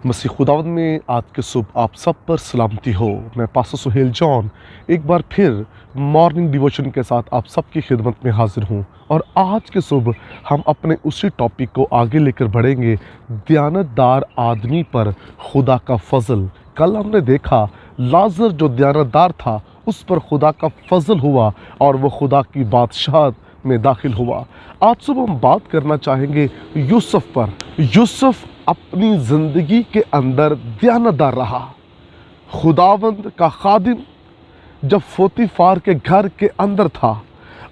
मसीह खुदावंद में आज के सुबह आप सब पर सलामती हो। मैं पास्टर सुहेल जॉन एक बार फिर मॉर्निंग डिवोशन के साथ आप सबकी खिदमत में हाजिर हूँ। और आज के सुबह हम अपने उसी टॉपिक को आगे लेकर बढ़ेंगे, दयानतदार आदमी पर खुदा का फजल। कल हमने देखा लाजर जो दयानतदार था उस पर खुदा का फजल हुआ और वो खुदा की बादशाहत में दाखिल हुआ। आज सुबह हम बात करना चाहेंगे यूसुफ पर। यूसुफ अपनी ज़िंदगी के अंदर दयानतदार रहा। खुदावंद का खादिम जब पोतीफार के घर के अंदर था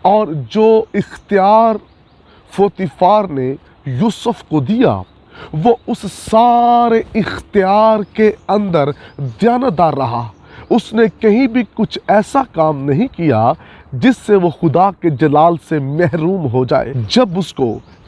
और जो इख्तियार पोतीफार ने यूसुफ को दिया वो उस सारे इख्तियार के अंदर दयानतदार रहा। उसने कहीं भी कुछ ऐसा काम नहीं किया जिससे वो खुदा के जलाल से महरूम हो जाए। जब उसको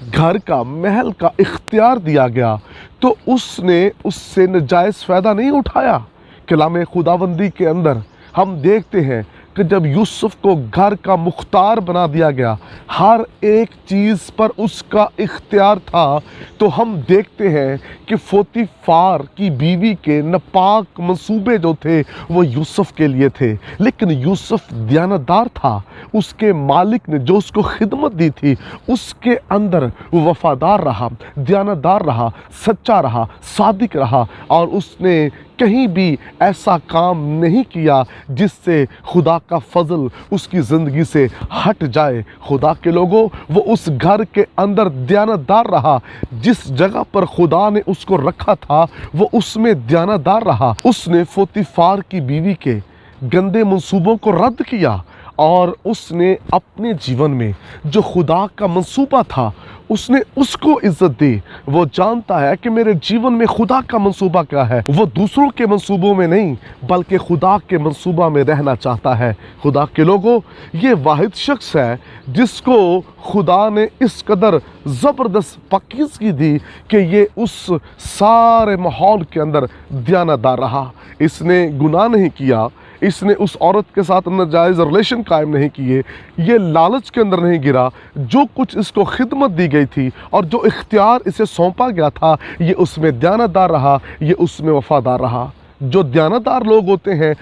घर का महल का इख्तियार दिया गया तो उसने उससे नजायज़ फ़ायदा नहीं उठाया। कलाम खुदाबंदी के अंदर हम देखते हैं कि जब यूसुफ को घर का मुख्तार बना दिया गया, हर एक चीज़ पर उसका इख्तियार था, तो हम देखते हैं कि पोतीफार की बीवी के नापाक मंसूबे जो थे वो यूसुफ के लिए थे। लेकिन यूसुफ दयानतदार था। उसके मालिक ने जो उसको खिदमत दी थी उसके अंदर वो वफ़ादार रहा, दयानतदार रहा, सच्चा रहा, सादिक रहा और उसने कहीं भी ऐसा काम नहीं किया जिससे खुदा का फजल उसकी ज़िंदगी से हट जाए। खुदा के लोगों, वो उस घर के अंदर दयानतदार रहा। जिस जगह पर खुदा ने उसको रखा था वो उसमें दयानतदार रहा। उसने पोतीफार की बीवी के गंदे मंसूबों को रद्द किया और उसने अपने जीवन में जो खुदा का मंसूबा था उसने उसको इज्जत दी। वो जानता है कि मेरे जीवन में खुदा का मंसूबा क्या है। वो दूसरों के मंसूबों में नहीं बल्कि खुदा के मंसूबा में रहना चाहता है। खुदा के लोगों, ये वाहिद शख्स है जिसको खुदा ने इस कदर ज़बरदस्त पाकीज़गी दी कि ये उस सारे माहौल के अंदर दयानतदार रहा। इसने गुनाह नहीं किया, इसने उस औरत के साथ नाजायज़ रिलेशन कायम नहीं किए, ये लालच के अंदर नहीं गिरा। जो कुछ इसको खिदमत दी गई थी और जो इख्तियार इसे सौंपा गया था ये उसमें दयानतदार रहा, ये उसमें वफ़ादार रहा। जो दयानतदार लोग होते हैं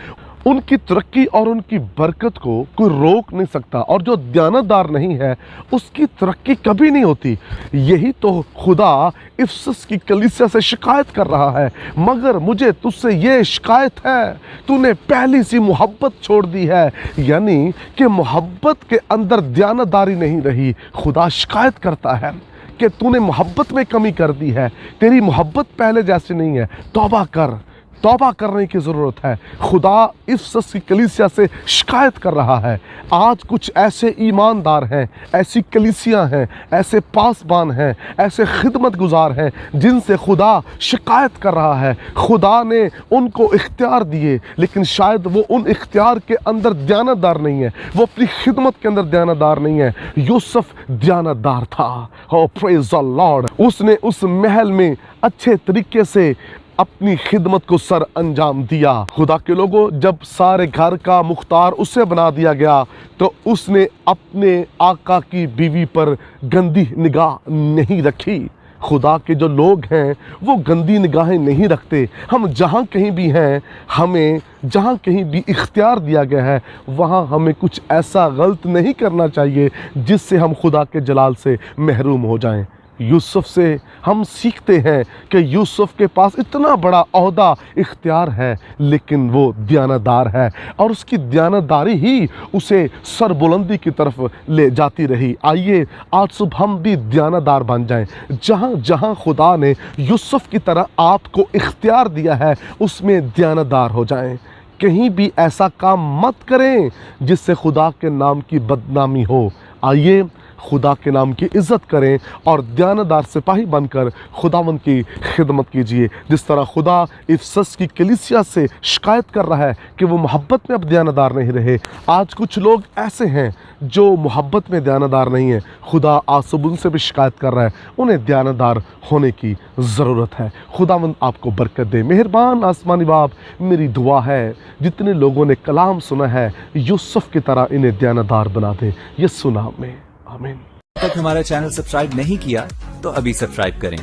उनकी तरक्की और उनकी बरकत को कोई रोक नहीं सकता, और जो दयानतदार नहीं है उसकी तरक्की कभी नहीं होती। यही तो खुदा इफसस की कलीसिया से शिकायत कर रहा है, मगर मुझे तुझसे ये शिकायत है, तूने पहली सी मोहब्बत छोड़ दी है। यानी कि मोहब्बत के अंदर दयानतदारी नहीं रही। खुदा शिकायत करता है कि तूने मोहब्बत में कमी कर दी है, तेरी मोहब्बत पहले जैसी नहीं है, तौबा कर। तौबा करने की ज़रूरत है। खुदा इफसस की कलीसिया से शिकायत कर रहा है। आज कुछ ऐसे ईमानदार हैं, ऐसी कलीसियाँ हैं, ऐसे पासबान हैं, ऐसे खिदमत गुजार हैं जिनसे खुदा शिकायत कर रहा है। खुदा ने उनको इख्तियार दिए लेकिन शायद वो उन इख्तियार के अंदर दयानतदार नहीं है, वो अपनी खिदमत के अंदर दयानतदार नहीं है। यूसुफ दयानतदार था। ओ प्रेज़ द लॉर्ड। उसने उस महल में अच्छे तरीके से अपनी खिदमत को सर अंजाम दिया। खुदा के लोगों, जब सारे घर का मुख्तार उसे बना दिया गया तो उसने अपने आका की बीवी पर गंदी निगाह नहीं रखी। खुदा के जो लोग हैं वो गंदी निगाहें नहीं रखते। हम जहाँ कहीं भी हैं, हमें जहाँ कहीं भी इख्तियार दिया गया है वहाँ हमें कुछ ऐसा गलत नहीं करना चाहिए जिससे हम खुदा के जलाल से महरूम हो जाएं। यूसुफ से हम सीखते हैं कि यूसुफ के पास इतना बड़ा ओहदा इख्तियार है लेकिन वो दयानतदार है और उसकी दयानतदारी ही उसे सरबुलंदी की तरफ ले जाती रही। आइए आज सुबह हम भी दयानतदार बन जाएं। जहाँ जहाँ खुदा ने यूसुफ की तरह आपको इख्तियार दिया है उसमें दयानतदार हो जाएं। कहीं भी ऐसा काम मत करें जिससे खुदा के नाम की बदनामी हो। आइए खुदा के नाम की इज़्ज़त करें और दयानतदार सिपाही बनकर खुदावंद की खिदमत कीजिए। जिस तरह खुदा इफसस की कलीसिया से शिकायत कर रहा है कि वो मोहब्बत में अब दयानतदार नहीं रहे, आज कुछ लोग ऐसे हैं जो मोहब्बत में दयानतदार नहीं है। खुदा आज सुबह उनसे भी शिकायत कर रहा है, उन्हें दयानतदार होने की ज़रूरत है। खुदावंद आपको बरकत दे। मेहरबान आसमानी बाप, मेरी दुआ है जितने लोगों ने कलाम सुना है यूसुफ की तरह इन्हें दयानतदार बना दे। यीशु नाम में आमीन। अब तक हमारा चैनल सब्सक्राइब नहीं किया तो अभी सब्सक्राइब करें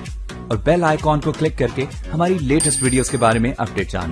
और बेल आइकॉन को क्लिक करके हमारी लेटेस्ट वीडियोस के बारे में अपडेट जानें।